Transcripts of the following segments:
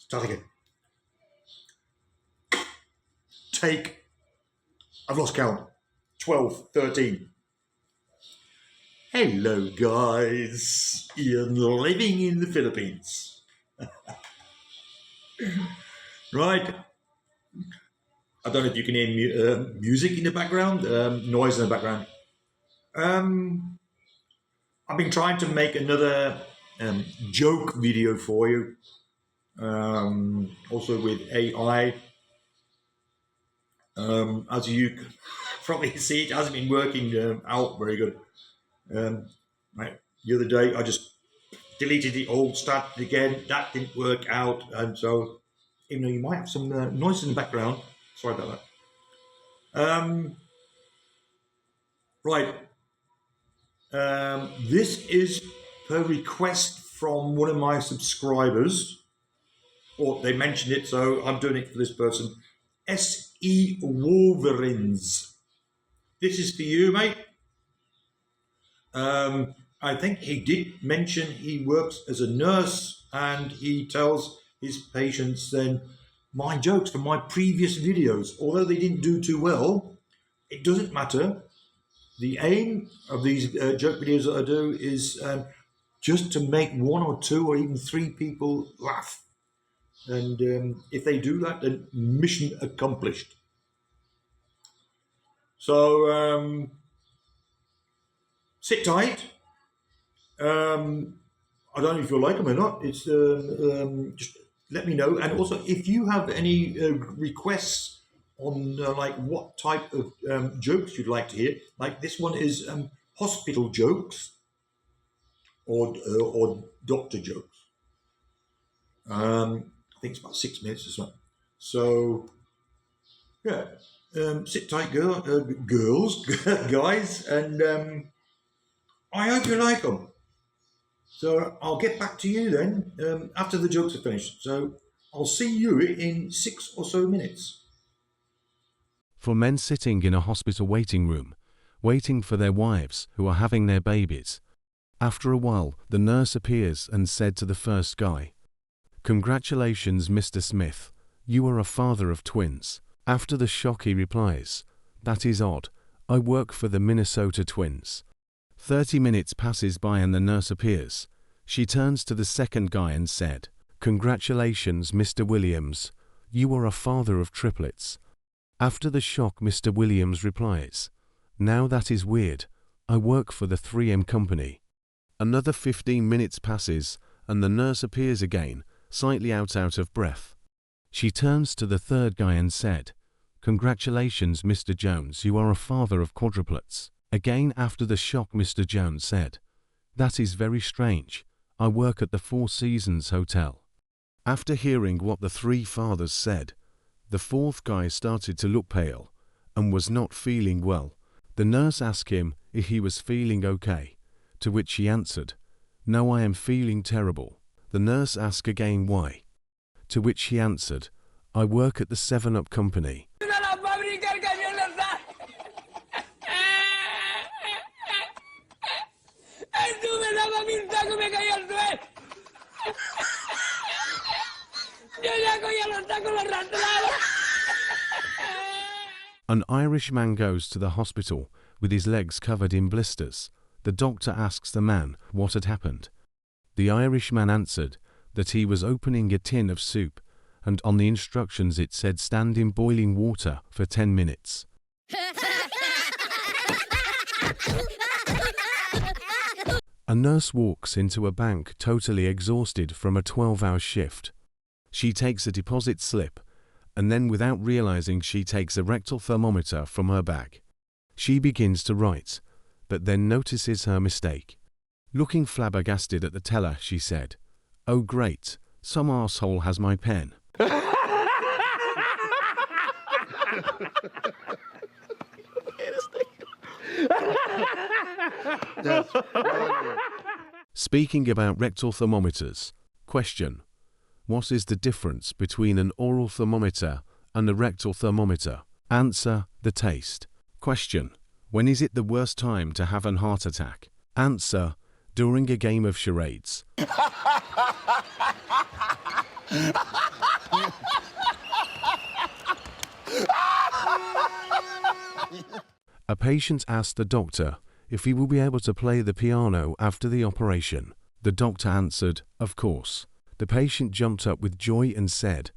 Start again. Take. I've lost count. 12, 13. Hello, guys. Ian living in the Philippines. Right. I don't know if you can hear music in the background, noise in the background. I've been trying to make another joke video for you, also with AI. As you can probably see, it hasn't been working out very good. Right, the other day, I just deleted it all, started again. That didn't work out, and so even though you might have some noise in the background, sorry about that. Right. This is per request from one of my subscribers, or they mentioned it, so I'm doing it for this person. SE Wolverines. This is for you, mate. I think he did mention he works as a nurse and he tells his patients then my jokes from my previous videos. Although they didn't do too well, it doesn't matter. The aim of these joke videos that I do is just to make one or two or even three people laugh. And if they do that, then mission accomplished. So sit tight. I don't know if you'll like them or not. It's just let me know. And also, if you have any requests on like what type of jokes you'd like to hear, like this one is hospital jokes or doctor jokes. I think it's about 6 minutes or so. So yeah, sit tight, girls, guys, and I hope you like them. So I'll get back to you then after the jokes are finished. So I'll see you in 6 or so minutes. For men sitting in a hospital waiting room, waiting for their wives who are having their babies. After a while, the nurse appears and said to the first guy, "Congratulations, Mr. Smith, you are a father of twins." After the shock he replies, "That is odd, I work for the Minnesota Twins." 30 minutes passes by and the nurse appears. She turns to the second guy and said, "Congratulations, Mr. Williams, you are a father of triplets." After the shock, Mr. Williams replies, "Now that is weird, I work for the 3M company." Another 15 minutes passes and the nurse appears again, slightly out of breath. She turns to the third guy and said, "Congratulations, Mr. Jones, you are a father of quadruplets." Again after the shock, Mr. Jones said, "That is very strange, I work at the Four Seasons Hotel." After hearing what the three fathers said, the fourth guy started to look pale and was not feeling well. The nurse asked him if he was feeling okay, to which he answered, "No, I am feeling terrible." The nurse asked again why, to which he answered, "I work at the 7-Up company." An Irish man goes to the hospital with his legs covered in blisters. The doctor asks the man what had happened. The Irishman answered that he was opening a tin of soup, and on the instructions it said stand in boiling water for 10 minutes. A nurse walks into a bank totally exhausted from a 12-hour shift. She takes a deposit slip, and then without realizing she takes a rectal thermometer from her bag. She begins to write, but then notices her mistake. Looking flabbergasted at the teller, she said, "Oh great, some arsehole has my pen." Speaking about rectal thermometers, question: what is the difference between an oral thermometer and a rectal thermometer? Answer: the taste. Question: when is it the worst time to have an heart attack? Answer: during a game of charades. A patient asked the doctor if he will be able to play the piano after the operation. The doctor answered, "Of course." The patient jumped up with joy and said,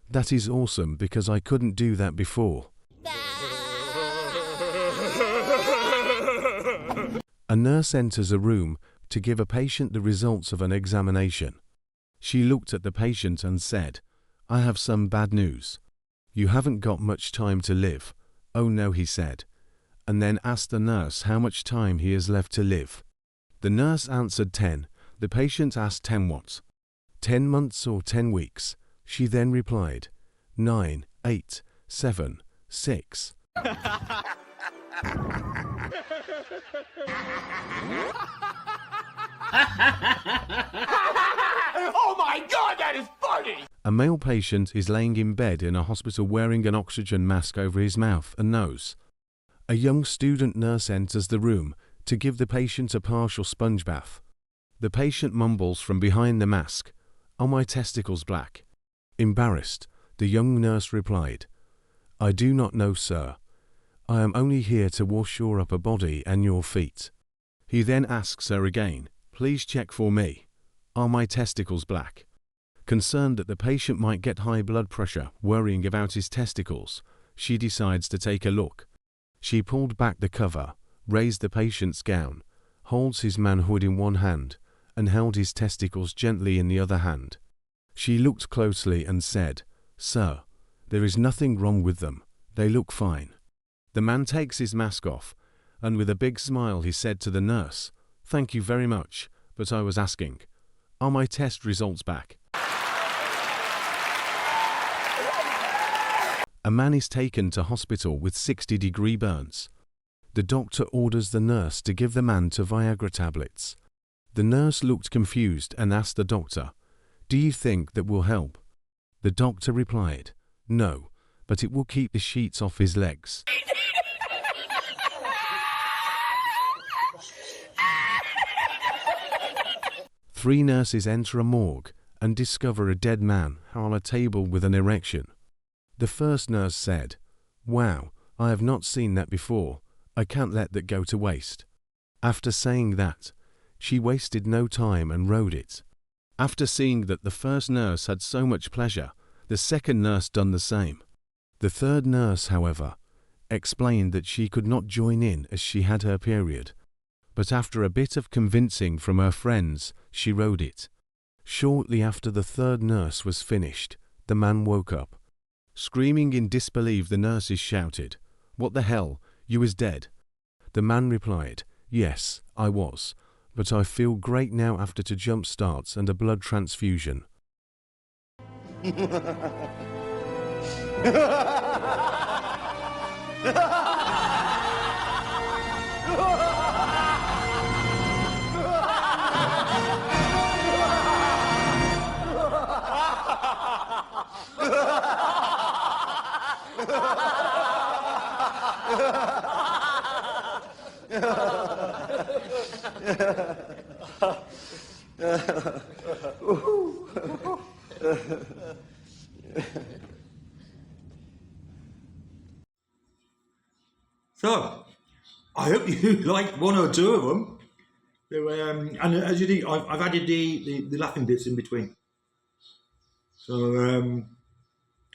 "That is awesome because I couldn't do that before." A nurse enters a room to give a patient the results of an examination. She looked at the patient and said, "I have some bad news. You haven't got much time to live." "Oh no," he said, and then asked the nurse how much time he has left to live. The nurse answered 10. The patient asked 10 what? 10 months or 10 weeks? She then replied, 9, 8, 7, 6. Oh my God, that is funny! A male patient is laying in bed in a hospital wearing an oxygen mask over his mouth and nose. A young student nurse enters the room to give the patient a partial sponge bath. The patient mumbles from behind the mask, "Are my testicles black?" Embarrassed, the young nurse replied, "I do not know, sir. I am only here to wash your upper body and your feet." He then asks her again, "Please check for me. Are my testicles black?" Concerned that the patient might get high blood pressure, worrying about his testicles, she decides to take a look. She pulled back the cover, raised the patient's gown, holds his manhood in one hand, and held his testicles gently in the other hand. She looked closely and said, "Sir, there is nothing wrong with them. They look fine." The man takes his mask off, and with a big smile he said to the nurse, "Thank you very much, but I was asking, are my test results back?" A man is taken to hospital with 60-degree burns. The doctor orders the nurse to give the man two Viagra tablets. The nurse looked confused and asked the doctor, "Do you think that will help?" The doctor replied, "No, but it will keep the sheets off his legs." Three nurses enter a morgue and discover a dead man on a table with an erection. The first nurse said, "Wow, I have not seen that before. I can't let that go to waste." After saying that, she wasted no time and wrote it. After seeing that the first nurse had so much pleasure, the second nurse done the same. The third nurse, however, explained that she could not join in as she had her period. But after a bit of convincing from her friends, she wrote it. Shortly after the third nurse was finished, the man woke up. Screaming in disbelief, the nurses shouted, "What the hell? You is dead." The man replied, "Yes, I was, but I feel great now after 2 jump starts and a blood transfusion." So, I hope you liked one or two of them. So, and as you do, I've added the laughing bits in between. So,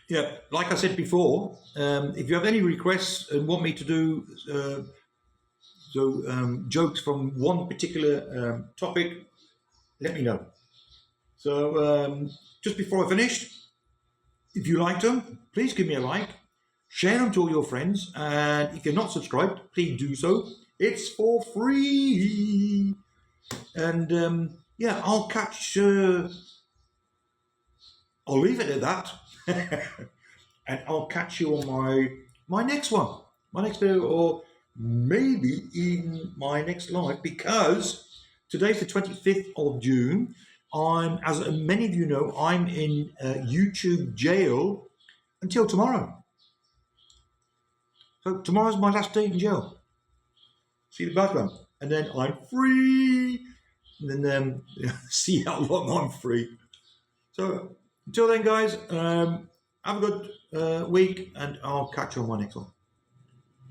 yeah, like I said before, if you have any requests and want me to do jokes from one particular topic, let me know. So, just before I finish, if you liked them, please give me a like, share them to all your friends, and if you're not subscribed, please do so. It's for free. And yeah, I'll catch. I'll leave it at that, and I'll catch you on my next one, my next video, or maybe in my next live, because today's the 25th of June. As many of you know, I'm in YouTube jail until tomorrow. So tomorrow's my last day in jail. See the bad one. And then I'm free. and then see how long I'm free. So until then, guys, have a good week, and I'll catch you on my next one.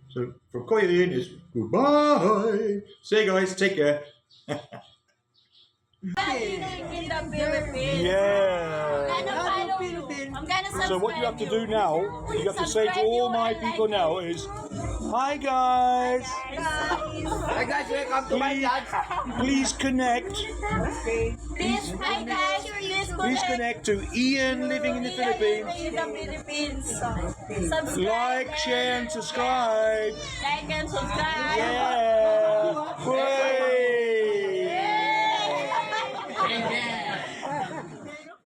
So from Koya Ian is goodbye. See you guys. Take care. In the Philippines. Yeah. I'm gonna So what you have to do now, you have to say to all my people now is, hi guys. Hi guys, welcome to my dad. Please connect. Please, hi guys, Please connect to Ian living in the Philippines. In the Philippines. Subscribe. Like, share, and subscribe. Like and subscribe. Yeah. Hooray.